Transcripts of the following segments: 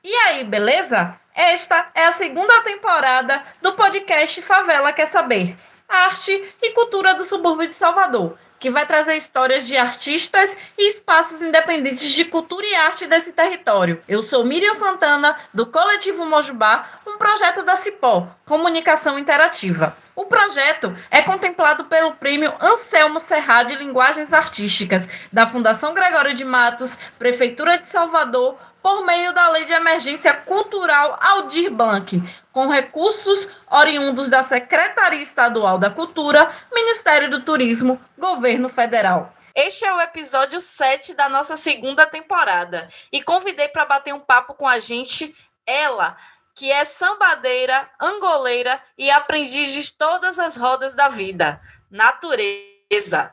E aí, beleza? Esta é a segunda temporada do podcast Favela Quer Saber, arte e cultura do subúrbio de Salvador, que vai trazer histórias de artistas e espaços independentes de cultura e arte desse território. Eu sou Miriam Santana, do Coletivo Mojubá, um projeto da Cipó, Comunicação Interativa. O projeto é contemplado pelo Prêmio Anselmo Serra de Linguagens Artísticas, da Fundação Gregório de Matos, Prefeitura de Salvador, por meio da Lei de Emergência Cultural Aldir Blanc, com recursos oriundos da Secretaria Estadual da Cultura, Ministério do Turismo, Governo Federal. Este é o episódio 7 da nossa segunda temporada e convidei para bater um papo com a gente ela, que é sambadeira, angoleira e aprendiz de todas as rodas da vida. Natureza.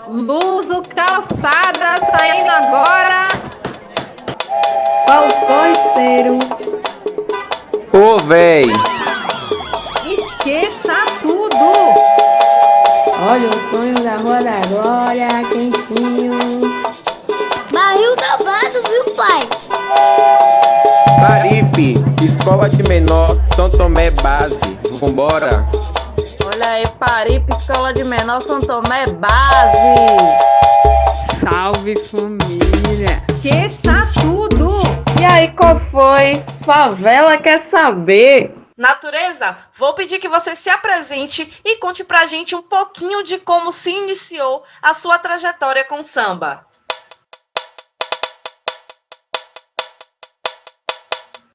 Luso Calçada saindo agora. Qual foi, Cero? Ô, véi! Esqueça tudo. Olha o sonho da Rua da Glória, quentinho. Barril da Vaso, viu, pai? Paripe, Escola de Menor, São Tomé Base. Vambora! Olha aí, Paripe, Escola de Menor, São Tomé Base. Salve, família. Esqueça tudo. E aí, qual foi? Favela Quer Saber? Natureza, vou pedir que você se apresente e conte pra gente um pouquinho de como se iniciou a sua trajetória com samba.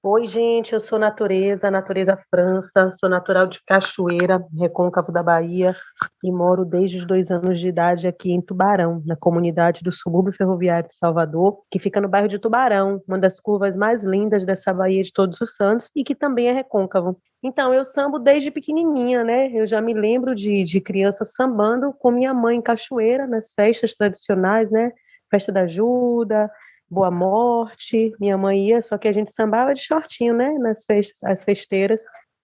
Oi, gente, eu sou Natureza França, sou natural de Cachoeira, Recôncavo da Bahia, e moro desde os 2 anos de idade aqui em Tubarão, na comunidade do subúrbio ferroviário de Salvador, que fica no bairro de Tubarão, uma das curvas mais lindas dessa Bahia de Todos os Santos, e que também é recôncavo. Então, eu sambo desde pequenininha, né? Eu já me lembro de criança sambando com minha mãe em Cachoeira, nas festas tradicionais, né? Festa da Ajuda, Boa Morte, minha mãe ia, só que a gente sambava de shortinho, né, nas festas, as festeiras,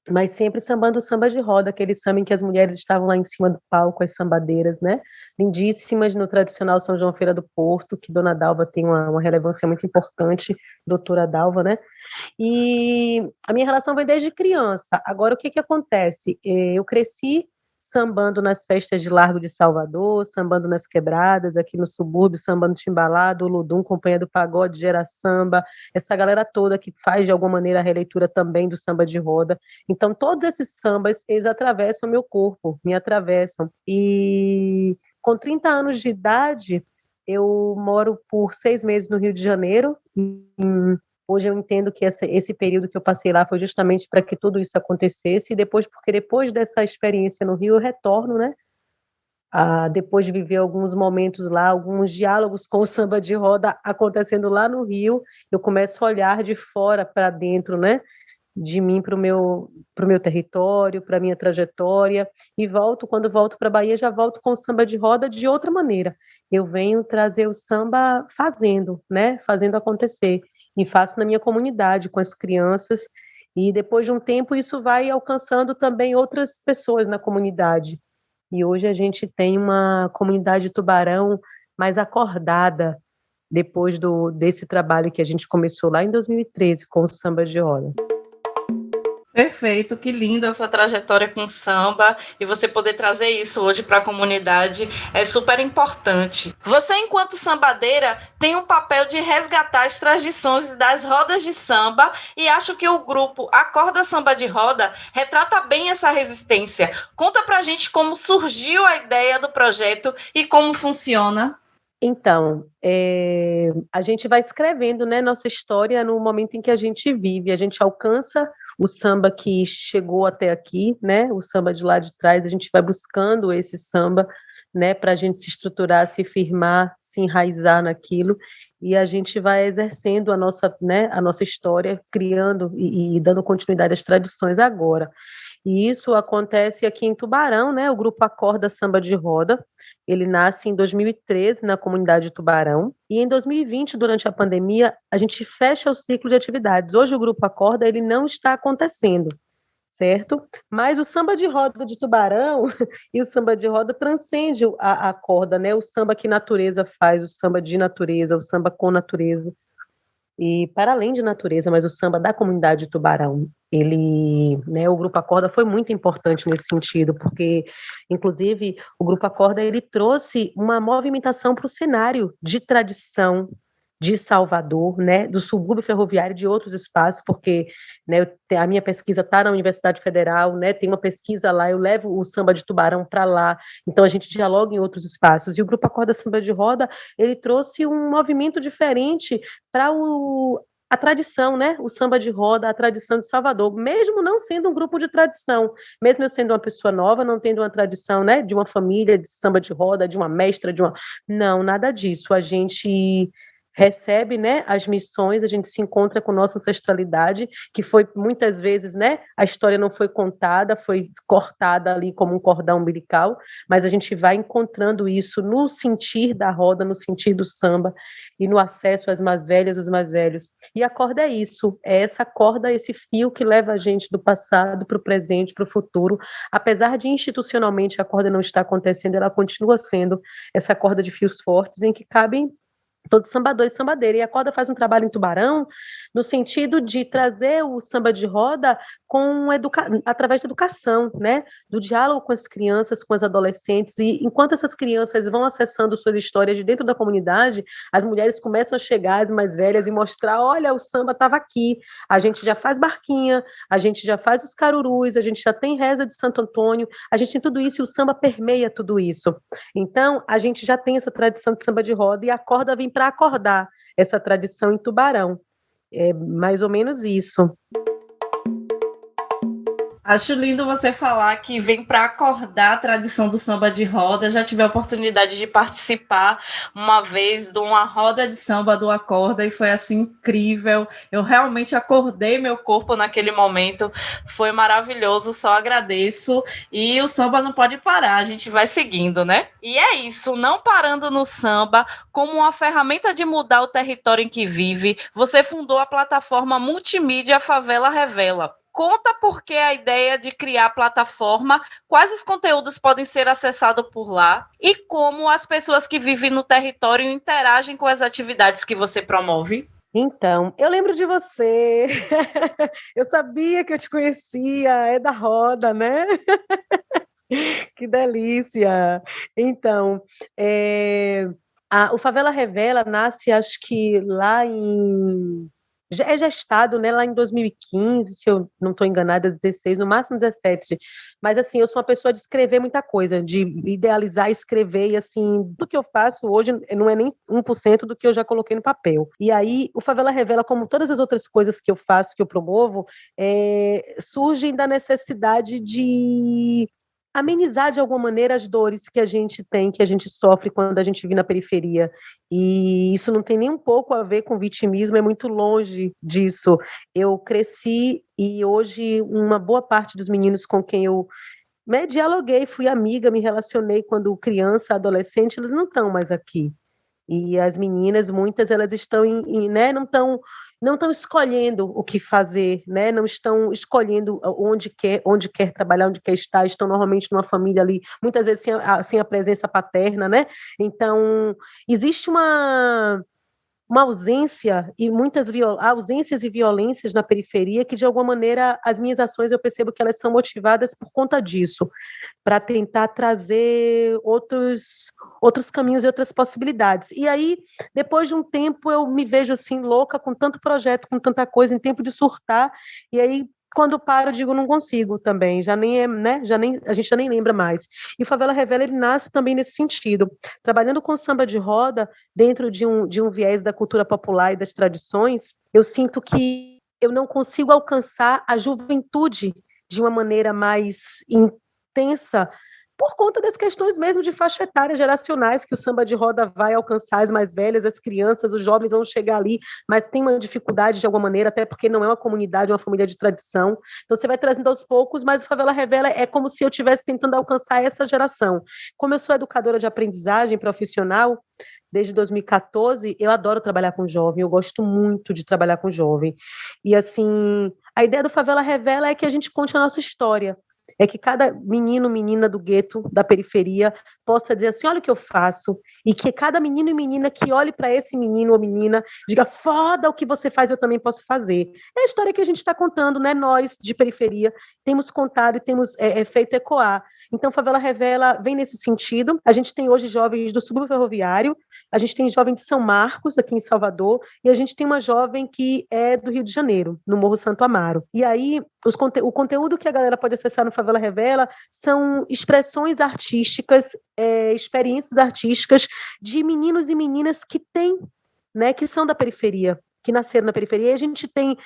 mas sempre sambando o samba de roda, aquele samba em que as mulheres estavam lá em cima do palco, as sambadeiras, né, lindíssimas no tradicional São João Feira do Porto, que Dona Dalva tem uma relevância muito importante, doutora Dalva, né, e a minha relação vem desde criança. Agora, o que que acontece? Eu cresci sambando nas festas de Largo de Salvador, sambando nas quebradas, aqui no subúrbio, sambando timbalado, Ludum, Companhia do Pagode, Gera Samba, essa galera toda que faz, de alguma maneira, a releitura também do samba de roda. Então, todos esses sambas, eles atravessam meu corpo, me atravessam. E com 30 anos de idade, eu moro por 6 meses no Rio de Janeiro. Hoje eu entendo que esse período que eu passei lá foi justamente para que tudo isso acontecesse, e porque depois dessa experiência no Rio eu retorno, né? Depois de viver alguns momentos lá, alguns diálogos com o samba de roda acontecendo lá no Rio, eu começo a olhar de fora para dentro, né? De mim para o meu território, para a minha trajetória, e quando volto para a Bahia, já volto com o samba de roda de outra maneira. Eu venho trazer o samba fazendo, né? Fazendo acontecer. E faço na minha comunidade, com as crianças, e depois de um tempo isso vai alcançando também outras pessoas na comunidade. E hoje a gente tem uma comunidade de Tubarão mais acordada, depois desse trabalho que a gente começou lá em 2013 com o samba de roda. Perfeito, que linda a sua trajetória com samba, e você poder trazer isso hoje para a comunidade é super importante. Você, enquanto sambadeira, tem um papel de resgatar as tradições das rodas de samba, e acho que o grupo Acorda Samba de Roda retrata bem essa resistência. Conta pra gente como surgiu a ideia do projeto e como funciona. Então, a gente vai escrevendo, né, nossa história no momento em que a gente vive, a gente alcança o samba que chegou até aqui, né, o samba de lá de trás, a gente vai buscando esse samba, né, para a gente se estruturar, se firmar, se enraizar naquilo, e a gente vai exercendo a nossa história, criando e dando continuidade às tradições agora. E isso acontece aqui em Tubarão, né? O grupo Acorda Samba de Roda, ele nasce em 2013 na comunidade de Tubarão, e em 2020, durante a pandemia, a gente fecha o ciclo de atividades. Hoje o grupo Acorda, ele não está acontecendo, certo? Mas o samba de roda de Tubarão e o samba de roda transcende a corda, né? O samba que natureza faz, o samba de natureza, o samba com natureza. E para além de natureza, mas o samba da comunidade de Tubarão, ele, né, o Grupo Acorda foi muito importante nesse sentido, porque, inclusive, o Grupo Acorda, ele trouxe uma movimentação para o cenário de tradição de Salvador, né, do subúrbio ferroviário e de outros espaços, porque, né, a minha pesquisa está na Universidade Federal, né, tem uma pesquisa lá, eu levo o samba de Tubarão para lá, então a gente dialoga em outros espaços, e o Grupo Acorda Samba de Roda, ele trouxe um movimento diferente para a tradição, né, o samba de roda, a tradição de Salvador, mesmo não sendo um grupo de tradição, mesmo eu sendo uma pessoa nova, não tendo uma tradição, né, de uma família de samba de roda, de uma mestra, não, nada disso, a gente recebe, né, as missões, a gente se encontra com nossa ancestralidade, que foi muitas vezes, né, a história não foi contada, foi cortada ali como um cordão umbilical, mas a gente vai encontrando isso no sentir da roda, no sentir do samba e no acesso às mais velhas, os mais velhos. E a corda é isso, é essa corda, esse fio que leva a gente do passado para o presente, para o futuro, apesar de institucionalmente a corda não estar acontecendo, ela continua sendo essa corda de fios fortes em que cabem todo sambador e sambadeira, e a corda faz um trabalho em Tubarão no sentido de trazer o samba de roda através da educação, né, do diálogo com as crianças, com as adolescentes, e enquanto essas crianças vão acessando suas histórias de dentro da comunidade, as mulheres começam a chegar, as mais velhas, e mostrar, olha, o samba estava aqui, a gente já faz barquinha, a gente já faz os carurus, a gente já tem reza de Santo Antônio, a gente tem tudo isso, e o samba permeia tudo isso. Então, a gente já tem essa tradição de samba de roda, e a corda vem para acordar essa tradição em Tubarão. É mais ou menos isso. Acho lindo você falar que vem para acordar a tradição do samba de roda. Já tive a oportunidade de participar uma vez de uma roda de samba do Acorda e foi assim incrível. Eu realmente acordei meu corpo naquele momento. Foi maravilhoso, só agradeço. E o samba não pode parar, a gente vai seguindo, né? E é isso, não parando no samba, como uma ferramenta de mudar o território em que vive, você fundou a plataforma multimídia Favela Revela. Conta por que a ideia de criar a plataforma, quais os conteúdos podem ser acessados por lá e como as pessoas que vivem no território interagem com as atividades que você promove. Então, eu lembro de você, eu sabia que eu te conhecia, é da roda, né? Que delícia! Então, o Favela Revela nasce, acho que lá é gestado, né, lá em 2015, se eu não estou enganada, 16, no máximo 17. Mas, assim, eu sou uma pessoa de escrever muita coisa, de idealizar, escrever, e, assim, do que eu faço hoje não é nem 1% do que eu já coloquei no papel. E aí, o Favela Revela, como todas as outras coisas que eu faço, que eu promovo, surgem da necessidade de amenizar de alguma maneira as dores que a gente tem, que a gente sofre quando a gente vive na periferia. E isso não tem nem um pouco a ver com vitimismo, é muito longe disso. Eu cresci e hoje uma boa parte dos meninos com quem eu dialoguei, fui amiga, me relacionei quando criança, adolescente, eles não estão mais aqui. E as meninas, muitas, elas estão né, não estão escolhendo o que fazer, né? Não estão escolhendo onde quer trabalhar, onde quer estar, estão normalmente numa família ali, muitas vezes sem a presença paterna, né? Então, existe uma ausência e muitas ausências e violências na periferia que, de alguma maneira, as minhas ações eu percebo que elas são motivadas por conta disso, para tentar trazer outros caminhos e outras possibilidades. E aí, depois de um tempo, eu me vejo assim, louca, com tanto projeto, com tanta coisa, em tempo de surtar, e aí, quando paro, eu digo, não consigo também, já nem né, a gente já nem lembra mais. E o Favela Revela, ele nasce também nesse sentido, trabalhando com samba de roda, dentro de um viés da cultura popular e das tradições, eu sinto que eu não consigo alcançar a juventude de uma maneira mais intensa, por conta das questões mesmo de faixa etária geracionais, que o samba de roda vai alcançar as mais velhas, as crianças, os jovens vão chegar ali, mas tem uma dificuldade de alguma maneira, até porque não é uma comunidade, é uma família de tradição. Então você vai trazendo aos poucos, mas o Favela Revela é como se eu estivesse tentando alcançar essa geração. Como eu sou educadora de aprendizagem profissional, desde 2014, eu adoro trabalhar com jovem, eu gosto muito de trabalhar com jovem. E, assim, A ideia do Favela Revela é que a gente conte a nossa história. É que cada menino, menina do gueto, da periferia, possa dizer assim, olha o que eu faço, e que cada menino e menina que olhe para esse menino ou menina, diga, foda o que você faz, eu também posso fazer. É a história que a gente está contando, né? Nós, de periferia, temos contado e temos feito ecoar. Então, Favela Revela vem nesse sentido. A gente tem hoje jovens do subúrbio ferroviário, a gente tem jovem de São Marcos, aqui em Salvador, e a gente tem uma jovem que é do Rio de Janeiro, no Morro Santo Amaro. E aí, o conteúdo que a galera pode acessar no Favela Revela são expressões artísticas, experiências artísticas de meninos e meninas que têm, né, que são da periferia, que nasceram na periferia. E a gente tem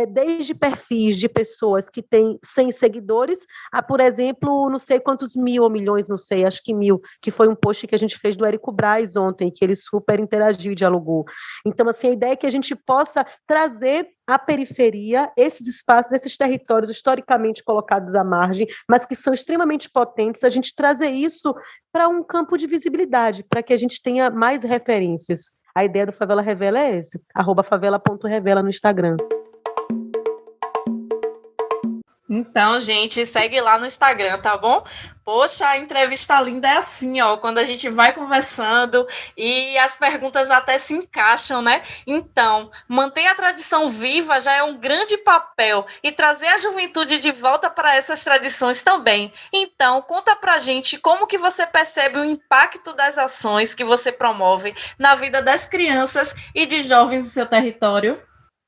desde perfis de pessoas que têm 100 seguidores a, por exemplo, não sei quantos mil ou milhões, não sei, acho que 1000, que foi um post que a gente fez do Érico Braz ontem, que ele super interagiu e dialogou. Então, assim, a ideia é que a gente possa trazer à periferia esses espaços, esses territórios historicamente colocados à margem, mas que são extremamente potentes, a gente trazer isso para um campo de visibilidade, para que a gente tenha mais referências. A ideia do Favela Revela é esse, @favela.revela no Instagram. Então, gente, segue lá no Instagram, tá bom? Poxa, a entrevista linda é assim, ó, quando a gente vai conversando e as perguntas até se encaixam, né? Então, manter a tradição viva já é um grande papel e trazer a juventude de volta para essas tradições também. Então, conta pra gente como que você percebe o impacto das ações que você promove na vida das crianças e de jovens do seu território.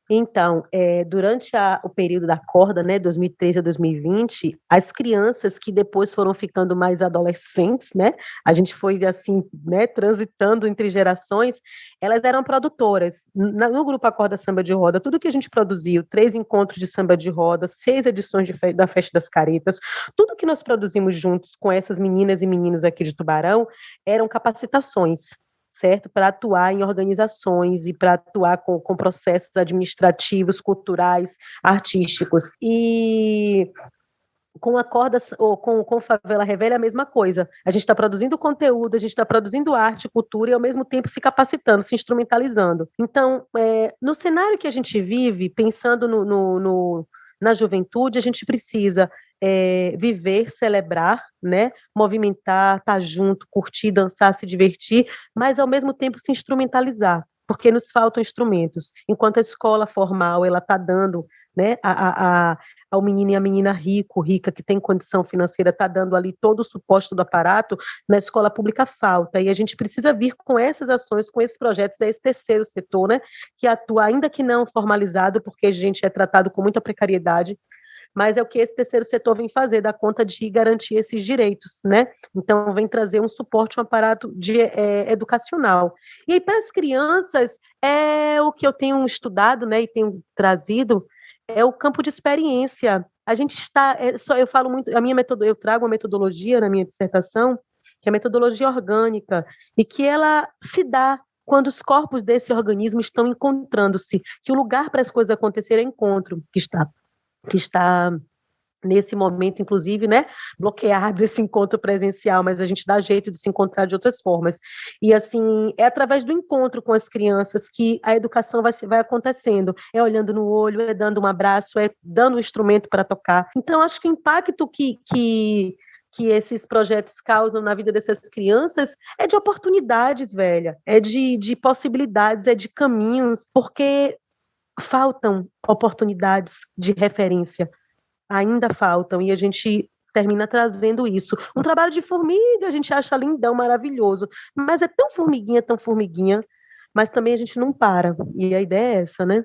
Então, durante o período da corda, né, 2013 a 2020, as crianças que depois foram ficando mais adolescentes, né, a gente foi assim, né, transitando entre gerações, elas eram produtoras. No grupo Acorda Samba de Roda, tudo que a gente produziu, 3 encontros de samba de roda, 6 edições da Festa das Caretas, tudo que nós produzimos juntos com essas meninas e meninos aqui de Tubarão eram capacitações, certo? Para atuar em organizações e para atuar com processos administrativos, culturais, artísticos. E com a corda, ou com Favela Revela é a mesma coisa. A gente está produzindo conteúdo, a gente está produzindo arte, cultura e ao mesmo tempo se capacitando, se instrumentalizando. Então, no cenário que a gente vive, pensando na juventude, a gente precisa viver, celebrar, né? Movimentar, estar junto, curtir, dançar, se divertir, mas ao mesmo tempo se instrumentalizar, porque nos faltam instrumentos. Enquanto a escola formal ela está dando, né, ao menino e a menina rica, que tem condição financeira, está dando ali todo o suporte do aparato, na escola pública falta, e a gente precisa vir com essas ações, com esses projetos, esse terceiro setor, né, que atua, ainda que não formalizado, porque a gente é tratado com muita precariedade, mas é o que esse terceiro setor vem fazer, dar conta de garantir esses direitos, né? Então, vem trazer um suporte, um aparato educacional. E aí, para as crianças, o que eu tenho estudado, né, e tenho trazido, é o campo de experiência. A gente está, eu falo muito, eu trago uma metodologia na minha dissertação, que é a metodologia orgânica, e que ela se dá quando os corpos desse organismo estão encontrando-se, que o lugar para as coisas acontecerem é encontro, que está nesse momento, inclusive, né, bloqueado esse encontro presencial, mas a gente dá jeito de se encontrar de outras formas. E, assim, é através do encontro com as crianças que a educação vai acontecendo. É olhando no olho, é dando um abraço, é dando um instrumento para tocar. Então, acho que o impacto que esses projetos causam na vida dessas crianças é de oportunidades, velha, é de possibilidades, é de caminhos, porque faltam oportunidades de referência, ainda faltam, e a gente termina trazendo isso. Um trabalho de formiga, a gente acha lindão, maravilhoso, mas é tão formiguinha, mas também a gente não para, e a ideia é essa, né?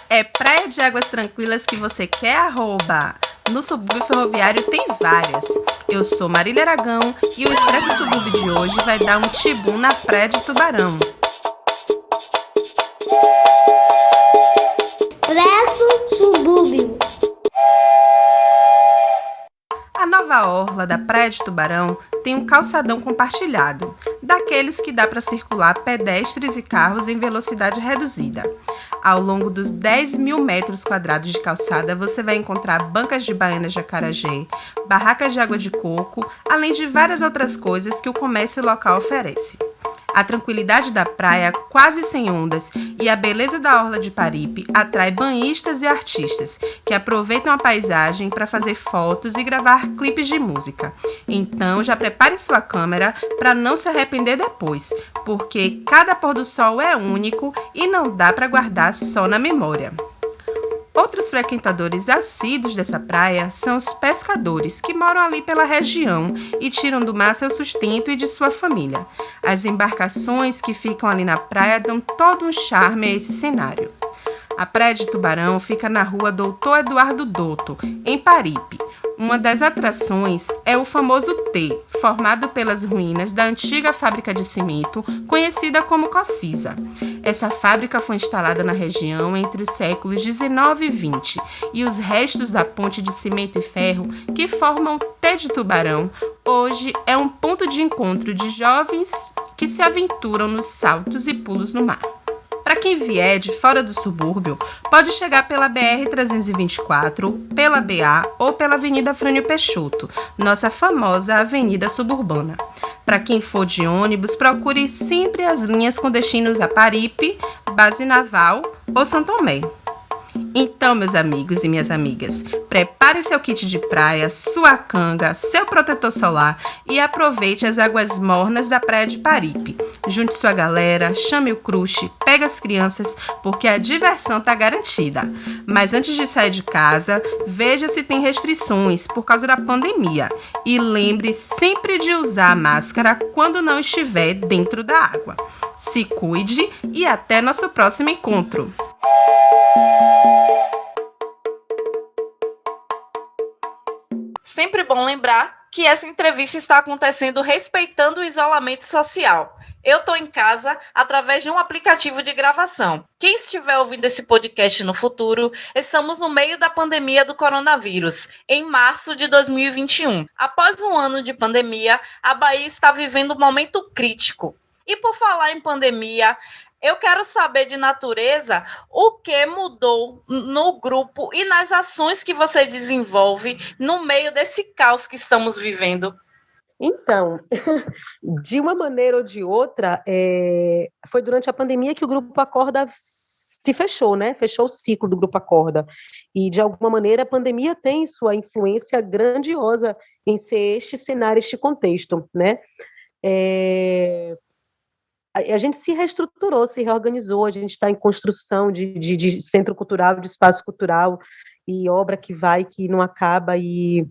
É praia de águas tranquilas que você quer, arroba? No subúrbio ferroviário tem várias. Eu sou Marília Aragão e o Expresso Subúrbio de hoje vai dar um tibum na praia de Tubarão. Expresso Subúrbio. A nova orla da Praia de Tubarão tem um calçadão compartilhado, daqueles que dá para circular pedestres e carros em velocidade reduzida. Ao longo dos 10.000 metros quadrados de calçada, você vai encontrar bancas de baianas de acarajé, barracas de água de coco, além de várias outras coisas que o comércio local oferece. A tranquilidade da praia, quase sem ondas, e a beleza da orla de Paripe atrai banhistas e artistas que aproveitam a paisagem para fazer fotos e gravar clipes de música. Então, já prepare sua câmera para não se arrepender depois, porque cada pôr do sol é único e não dá para guardar só na memória. Outros frequentadores assíduos dessa praia são os pescadores que moram ali pela região e tiram do mar seu sustento e de sua família. As embarcações que ficam ali na praia dão todo um charme a esse cenário. A Praia de Tubarão fica na rua Doutor Eduardo Dotto, em Paripe. Uma das atrações é o famoso T, formado pelas ruínas da antiga fábrica de cimento, conhecida como Cocisa. Essa fábrica foi instalada na região entre os séculos 19 e 20, e os restos da ponte de cimento e ferro que formam o T de Tubarão hoje é um ponto de encontro de jovens que se aventuram nos saltos e pulos no mar. Para quem vier de fora do subúrbio, pode chegar pela BR-324, pela BA ou pela Avenida Frânio Peixoto, nossa famosa avenida suburbana. Para quem for de ônibus, procure sempre as linhas com destinos a Paripe, Base Naval ou São Tomé. Então, meus amigos e minhas amigas, prepare seu kit de praia, sua canga, seu protetor solar e aproveite as águas mornas da Praia de Paripe. Junte sua galera, chame o crush, pegue as crianças, porque a diversão está garantida. Mas antes de sair de casa, veja se tem restrições por causa da pandemia. E lembre sempre de usar a máscara quando não estiver dentro da água. Se cuide e até nosso próximo encontro! Sempre bom lembrar que essa entrevista está acontecendo respeitando o isolamento social. Eu estou em casa através de um aplicativo de gravação. Quem estiver ouvindo esse podcast no futuro, estamos no meio da pandemia do coronavírus, em março de 2021. Após um ano de pandemia, a Bahia está vivendo um momento crítico. E por falar em pandemia, eu quero saber de Natureza o que mudou no grupo e nas ações que você desenvolve no meio desse caos que estamos vivendo. Então, de uma maneira ou de outra, foi durante a pandemia que o Grupo Acorda se fechou, né? Fechou o ciclo do Grupo Acorda. E, de alguma maneira, a pandemia tem sua influência grandiosa em ser este cenário, este contexto, né? A gente se reestruturou, se reorganizou, a gente está em construção de centro cultural, de espaço cultural, e obra que vai, que não acaba, e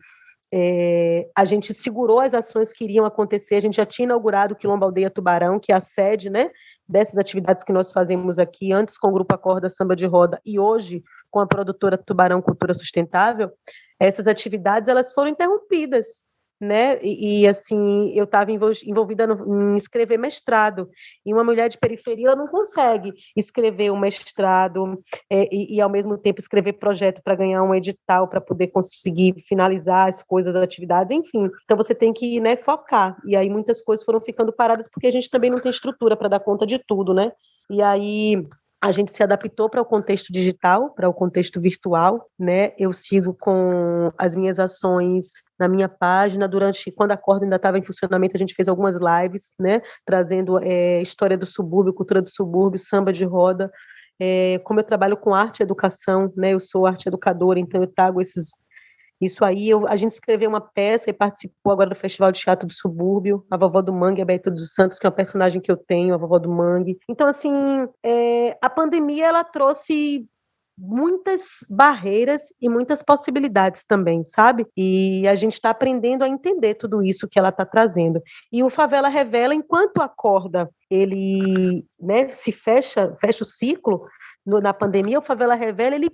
a gente segurou as ações que iriam acontecer, a gente já tinha inaugurado o Quilombo Aldeia Tubarão, que é a sede, né, dessas atividades que nós fazemos aqui, antes com o Grupo Acorda Samba de Roda, e hoje com a produtora Tubarão Cultura Sustentável. Essas atividades elas foram interrompidas, né? E assim, eu estava envolvida em escrever mestrado, e uma mulher de periferia ela não consegue escrever um mestrado e ao mesmo tempo escrever projeto para ganhar um edital, para poder conseguir finalizar as coisas, as atividades, enfim. Então você tem que, né, focar, e aí muitas coisas foram ficando paradas porque a gente também não tem estrutura para dar conta de tudo, né? E aí a gente se adaptou para o contexto digital, para o contexto virtual, né? Eu sigo com as minhas ações na minha página. Quando a Acorda ainda estava em funcionamento, a gente fez algumas lives, né? Trazendo história do subúrbio, cultura do subúrbio, samba de roda. Como eu trabalho com arte e educação, né? Eu sou arte educadora, então eu trago isso aí. A gente escreveu uma peça e participou agora do Festival de Teatro do Subúrbio, a Vovó do Mangue, a Beatriz dos Santos, que é uma personagem que eu tenho, a Vovó do Mangue. Então, assim, a pandemia, ela trouxe muitas barreiras e muitas possibilidades também, sabe? E a gente está aprendendo a entender tudo isso que ela está trazendo. E o Favela Revela, enquanto acorda, ele, né, se fecha o ciclo na pandemia, o Favela Revela, ele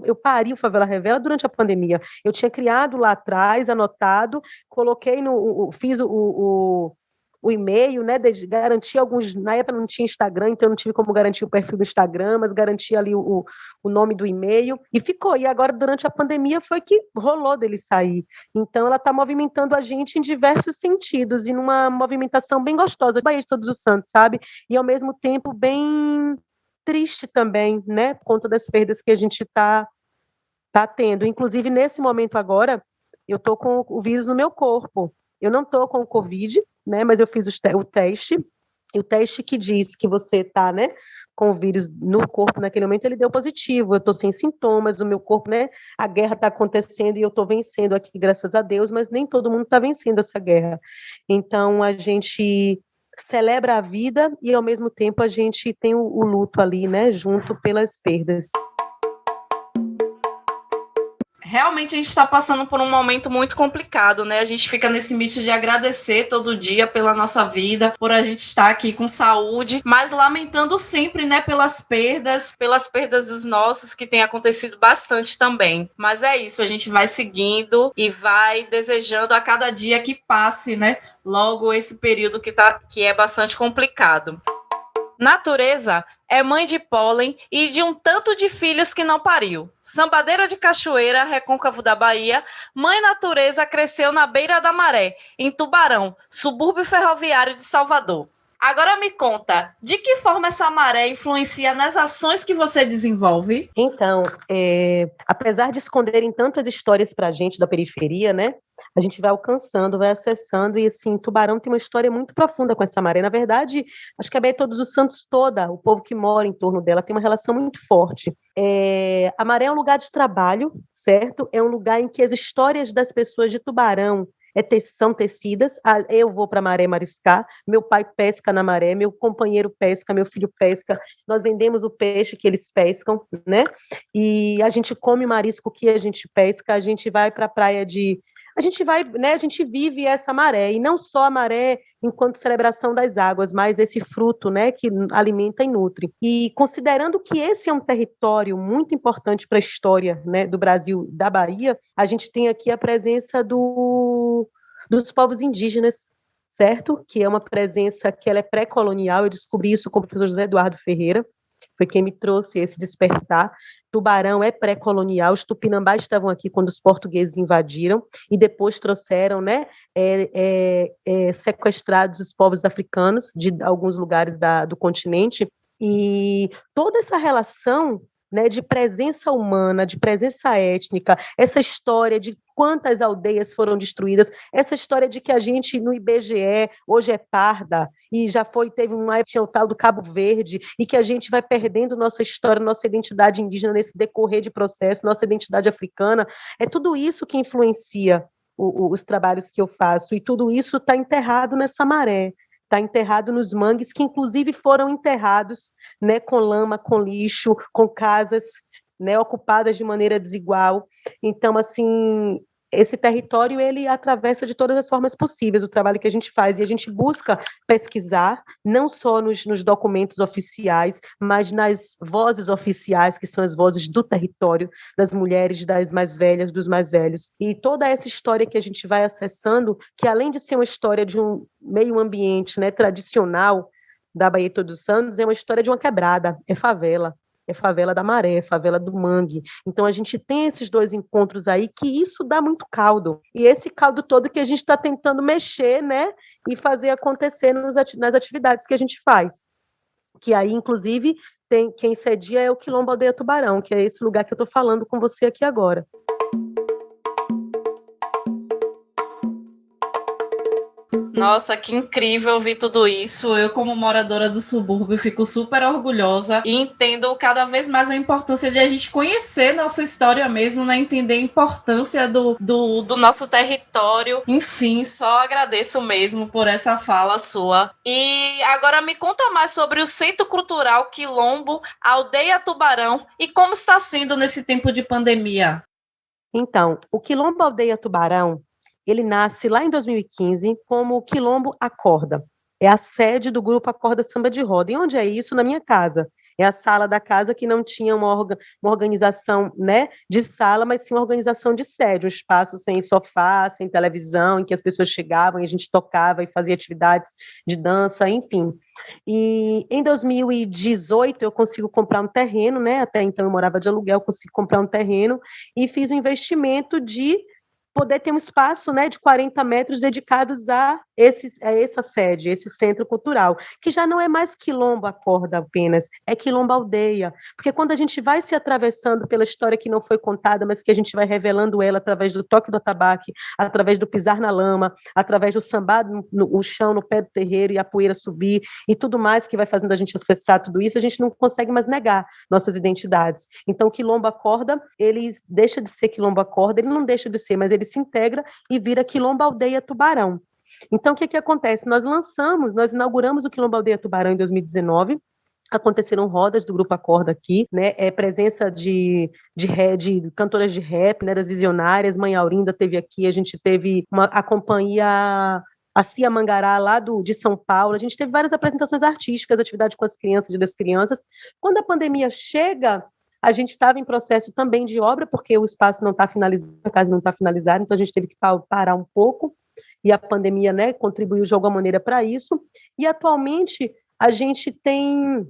eu pari o Favela Revela durante a pandemia. Eu tinha criado lá atrás, anotado, coloquei fiz o e-mail, né, garanti alguns, na época não tinha Instagram, então eu não tive como garantir o perfil do Instagram, mas garanti ali o nome do e-mail, e ficou, e agora durante a pandemia foi que rolou dele sair. Então ela está movimentando a gente em diversos sentidos, e numa movimentação bem gostosa, Bahia de Todos os Santos, sabe? E ao mesmo tempo bem triste também, né, por conta das perdas que a gente tá tendo. Inclusive, nesse momento agora, eu tô com o vírus no meu corpo. Eu não tô com o Covid, né, mas eu fiz o teste, E o teste que diz que você está, né, com o vírus no corpo naquele momento, ele deu positivo. Eu estou sem sintomas, o meu corpo, né, a guerra está acontecendo e eu estou vencendo aqui, graças a Deus, mas nem todo mundo está vencendo essa guerra. Então, a gente celebra a vida e, ao mesmo tempo, a gente tem o luto ali, né, junto pelas perdas. Realmente a gente está passando por um momento muito complicado, né? A gente fica nesse misto de agradecer todo dia pela nossa vida, por a gente estar aqui com saúde, mas lamentando sempre, né, pelas perdas dos nossos, que tem acontecido bastante também. Mas é isso, a gente vai seguindo e vai desejando a cada dia que passe, né, logo esse período que é bastante complicado. Natureza é mãe de pólen e de um tanto de filhos que não pariu. Sambadeira de Cachoeira, Recôncavo da Bahia, Mãe Natureza cresceu na beira da maré, em Tubarão, subúrbio ferroviário de Salvador. Agora me conta, de que forma essa maré influencia nas ações que você desenvolve? Então, apesar de esconderem tantas histórias para a gente da periferia, né? A gente vai alcançando, vai acessando, e assim, Tubarão tem uma história muito profunda com essa maré. Na verdade, acho que a Baía de Todos os Santos toda, o povo que mora em torno dela, tem uma relação muito forte. A maré é um lugar de trabalho, certo? É um lugar em que as histórias das pessoas de Tubarão são tecidas. Eu vou para a maré mariscar, meu pai pesca na maré, meu companheiro pesca, meu filho pesca, nós vendemos o peixe que eles pescam, né? E a gente come o marisco que a gente pesca, a gente vai para a praia a gente vai, né? A gente vive essa maré, e não só a maré enquanto celebração das águas, mas esse fruto, né, que alimenta e nutre. E considerando que esse é um território muito importante para a história, né, do Brasil, da Bahia, a gente tem aqui a presença dos povos indígenas, certo? Que é uma presença que ela é pré-colonial. Eu descobri isso com o professor José Eduardo Ferreira, foi quem me trouxe esse despertar. Tubarão é pré-colonial, os Tupinambás estavam aqui quando os portugueses invadiram e depois trouxeram, né, sequestrados os povos africanos de alguns lugares do continente, e toda essa relação, né, de presença humana, de presença étnica, essa história de quantas aldeias foram destruídas, essa história de que a gente no IBGE hoje é parda, e já teve uma época o tal do Cabo Verde, e que a gente vai perdendo nossa história, nossa identidade indígena nesse decorrer de processo, nossa identidade africana, é tudo isso que influencia os trabalhos que eu faço, e tudo isso está enterrado nessa maré, está enterrado nos mangues, que inclusive foram enterrados, né, com lama, com lixo, com casas, né, ocupadas de maneira desigual. Então, assim, esse território, ele atravessa de todas as formas possíveis o trabalho que a gente faz, e a gente busca pesquisar, não só nos documentos oficiais, mas nas vozes oficiais, que são as vozes do território, das mulheres, das mais velhas, dos mais velhos. E toda essa história que a gente vai acessando, que além de ser uma história de um meio ambiente, né, tradicional da Baía de Todos os Santos, é uma história de uma quebrada, é favela da Maré, é favela do Mangue. Então a gente tem esses dois encontros aí, que isso dá muito caldo. E esse caldo todo que a gente está tentando mexer, né, e fazer acontecer nas atividades que a gente faz. Que aí, inclusive, quem cedia é o Quilombo Aldeia Tubarão, que é esse lugar que eu estou falando com você aqui agora. Nossa, que incrível ouvir tudo isso. Eu, como moradora do subúrbio, fico super orgulhosa e entendo cada vez mais a importância de a gente conhecer nossa história mesmo, né? Entender a importância do nosso território. Enfim, só agradeço mesmo por essa fala sua. E agora me conta mais sobre o Centro Cultural Quilombo Aldeia Tubarão e como está sendo nesse tempo de pandemia. Então, o Quilombo Aldeia Tubarão, ele nasce lá em 2015 como o Quilombo Acorda. É a sede do grupo Acorda Samba de Roda. E onde é isso? Na minha casa. É a sala da casa que não tinha uma organização, né, de sala, mas sim uma organização de sede, um espaço sem sofá, sem televisão, em que as pessoas chegavam e a gente tocava e fazia atividades de dança, enfim. E em 2018 eu consigo comprar um terreno, né, até então eu morava de aluguel, consigo comprar um terreno e fiz um investimento de poder ter um espaço, né, de 40 metros dedicados a essa sede, esse centro cultural, que já não é mais Quilombo Acorda apenas, é Quilombo Aldeia, porque quando a gente vai se atravessando pela história que não foi contada, mas que a gente vai revelando ela através do toque do atabaque, através do pisar na lama, através do sambar no chão, no pé do terreiro e a poeira subir e tudo mais que vai fazendo a gente acessar tudo isso, a gente não consegue mais negar nossas identidades. Então, o Quilombo Acorda, ele deixa de ser Quilombo Acorda, ele não deixa de ser, mas ele se integra e vira Quilombo Aldeia Tubarão. Então, o que acontece? Nós inauguramos o Quilombo Aldeia Tubarão em 2019, aconteceram rodas do Grupo Acorda aqui, né, presença de cantoras de rap, né, das visionárias, Mãe Aurinda teve aqui, a gente teve a companhia a Cia Mangará, lá de São Paulo, a gente teve várias apresentações artísticas, atividade com as crianças, Dia das Crianças. Quando a pandemia chega, a gente estava em processo também de obra, porque o espaço não está finalizado, a casa não está finalizada, então a gente teve que parar um pouco, e a pandemia, né, contribuiu de alguma maneira para isso, e atualmente a gente tem...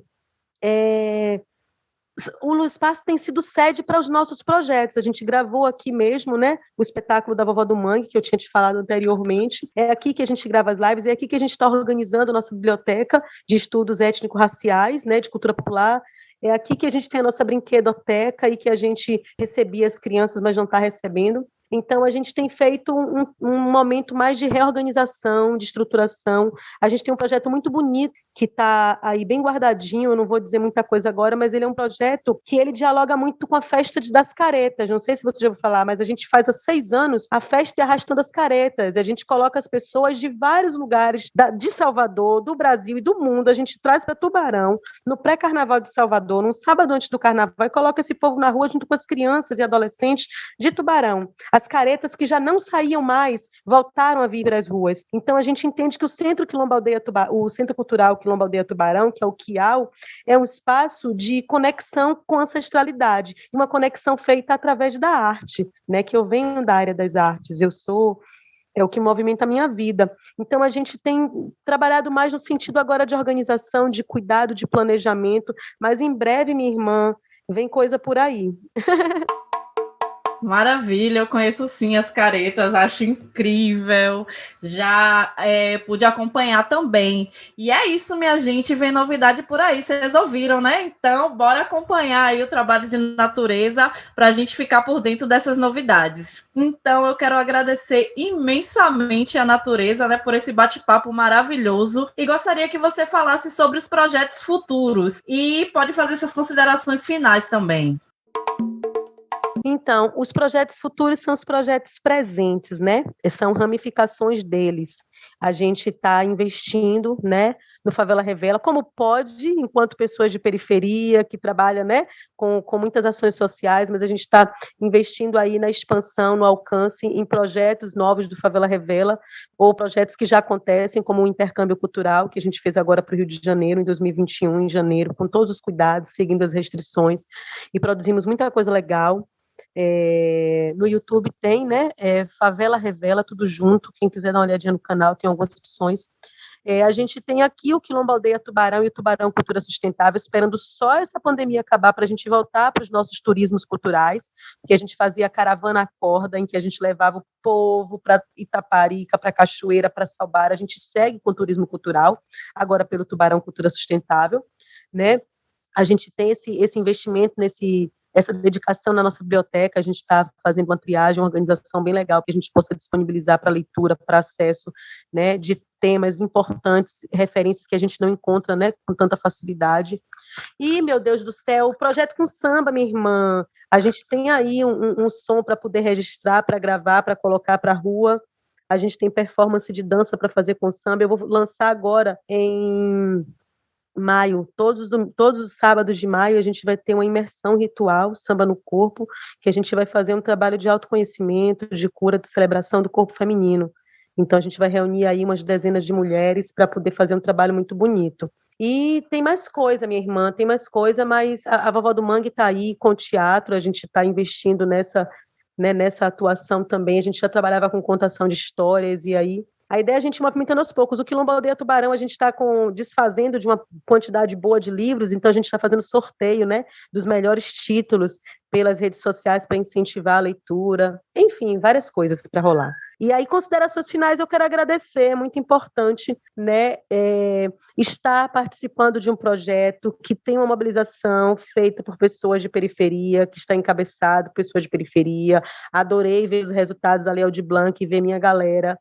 o espaço tem sido sede para os nossos projetos. A gente gravou aqui mesmo, né, o espetáculo da Vovó do Mangue, que eu tinha te falado anteriormente. É aqui que a gente grava as lives, é aqui que a gente está organizando a nossa biblioteca de estudos étnico-raciais, né, de cultura popular. É aqui que a gente tem a nossa brinquedoteca e que a gente recebia as crianças, mas não está recebendo. Então, a gente tem feito um momento mais de reorganização, de estruturação. A gente tem um projeto muito bonito que está aí bem guardadinho, eu não vou dizer muita coisa agora, mas ele é um projeto que ele dialoga muito com a festa das caretas. Não sei se você já ouviu falar, mas a gente faz há 6 anos a festa de Arrastando as Caretas. A gente coloca as pessoas de vários lugares de Salvador, do Brasil e do mundo, a gente traz para Tubarão, no pré-carnaval de Salvador, num sábado antes do carnaval, e coloca esse povo na rua junto com as crianças e adolescentes de Tubarão. As caretas que já não saíam mais voltaram a vir às ruas. Então, a gente entende que o Centro Quilombo Aldeia o Centro Cultural Quilombo Aldeia Tubarão, que é o QUIAL, é um espaço de conexão com a ancestralidade, uma conexão feita através da arte, né? Que eu venho da área das artes, é o que movimenta a minha vida. Então, a gente tem trabalhado mais no sentido agora de organização, de cuidado, de planejamento, mas em breve, minha irmã, vem coisa por aí. Maravilha, eu conheço sim as caretas, acho incrível, já pude acompanhar também. E é isso, minha gente, vem novidade por aí, vocês ouviram, né? Então, bora acompanhar aí o trabalho de Natureza para a gente ficar por dentro dessas novidades. Então, eu quero agradecer imensamente a Natureza, né, por esse bate-papo maravilhoso e gostaria que você falasse sobre os projetos futuros e pode fazer suas considerações finais também. Então, os projetos futuros são os projetos presentes, né? São ramificações deles. A gente está investindo, né, no Favela Revela, como pode, enquanto pessoas de periferia, que trabalham, né, com muitas ações sociais, mas a gente está investindo aí na expansão, no alcance, em projetos novos do Favela Revela, ou projetos que já acontecem, como o intercâmbio cultural, que a gente fez agora para o Rio de Janeiro, em 2021, em janeiro, com todos os cuidados, seguindo as restrições, e produzimos muita coisa legal. No YouTube tem, né, Favela Revela, tudo junto, quem quiser dar uma olhadinha no canal, tem algumas opções. A gente tem aqui o Quilombo Aldeia Tubarão e o Tubarão Cultura Sustentável, esperando só essa pandemia acabar para a gente voltar para os nossos turismos culturais, que a gente fazia a caravana à corda, em que a gente levava o povo para Itaparica, para Cachoeira, para Salbar. A gente segue com o turismo cultural, agora pelo Tubarão Cultura Sustentável, né? A gente tem esse investimento essa dedicação na nossa biblioteca, a gente está fazendo uma triagem, uma organização bem legal, que a gente possa disponibilizar para leitura, para acesso, né, de temas importantes, referências que a gente não encontra, né, com tanta facilidade. E, meu Deus do céu, o projeto com samba, minha irmã, a gente tem aí um som para poder registrar, para gravar, para colocar para a rua, a gente tem performance de dança para fazer com samba, eu vou lançar agora em maio, todos os sábados de maio, a gente vai ter uma imersão ritual, samba no corpo, que a gente vai fazer um trabalho de autoconhecimento, de cura, de celebração do corpo feminino. Então, a gente vai reunir aí umas dezenas de mulheres para poder fazer um trabalho muito bonito. E tem mais coisa, minha irmã, tem mais coisa, mas a Vovó do Mangue está aí com o teatro, a gente está investindo nessa atuação também, a gente já trabalhava com contação de histórias, e aí A ideia é a gente ir movimentando aos poucos. O Quilombo Aldeia Tubarão, a gente está desfazendo de uma quantidade boa de livros, então a gente está fazendo sorteio, né, dos melhores títulos pelas redes sociais para incentivar a leitura, enfim, várias coisas para rolar. E aí, considerações finais, eu quero agradecer, é muito importante, né, estar participando de um projeto que tem uma mobilização feita por pessoas de periferia, que está encabeçado por pessoas de periferia. Adorei ver os resultados da Lei Aldir Blanc e ver minha galera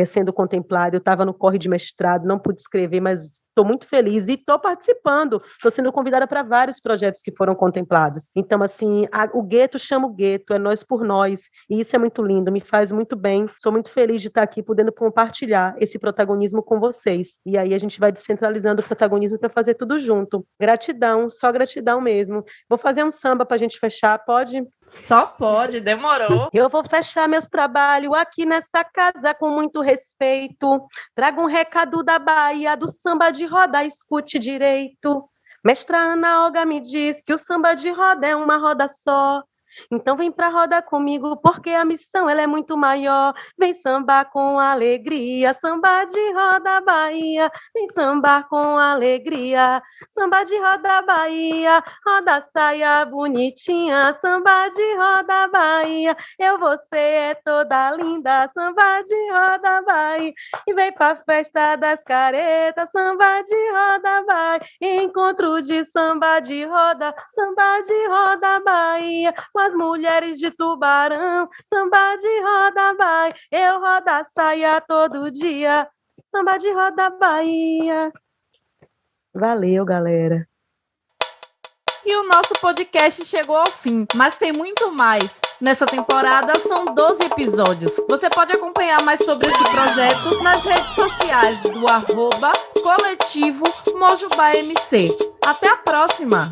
sendo contemplada. Eu estava no corre de mestrado, não pude escrever, mas estou muito feliz e estou participando, estou sendo convidada para vários projetos que foram contemplados. Então, assim, o gueto chama o gueto, é nós por nós, e isso é muito lindo, me faz muito bem. Sou muito feliz de estar aqui podendo compartilhar esse protagonismo com vocês. E aí a gente vai descentralizando o protagonismo para fazer tudo junto. Gratidão, só gratidão mesmo. Vou fazer um samba para a gente fechar, pode? Só pode, demorou. Eu vou fechar meus trabalhos aqui nessa casa com muito respeito. Trago um recado da Bahia, do samba de roda, escute direito. Mestra Ana Olga me diz que o samba de roda é uma roda só. Então vem pra roda comigo, porque a missão ela é muito maior. Vem sambar com alegria, samba de roda Bahia. Vem sambar com alegria, samba de roda Bahia. Roda saia bonitinha, samba de roda Bahia. Você é toda linda, samba de roda Bahia. E vem pra festa das caretas, samba de roda Bahia. Encontro de samba de roda Bahia. As mulheres de Tubarão, samba de roda Bahia, eu rodo a saia todo dia, samba de roda Bahia. Valeu, galera. E o nosso podcast chegou ao fim, mas tem muito mais. Nessa temporada são 12 episódios. Você pode acompanhar mais sobre esse projeto nas redes sociais do @coletivo MojubaMC. Até a próxima!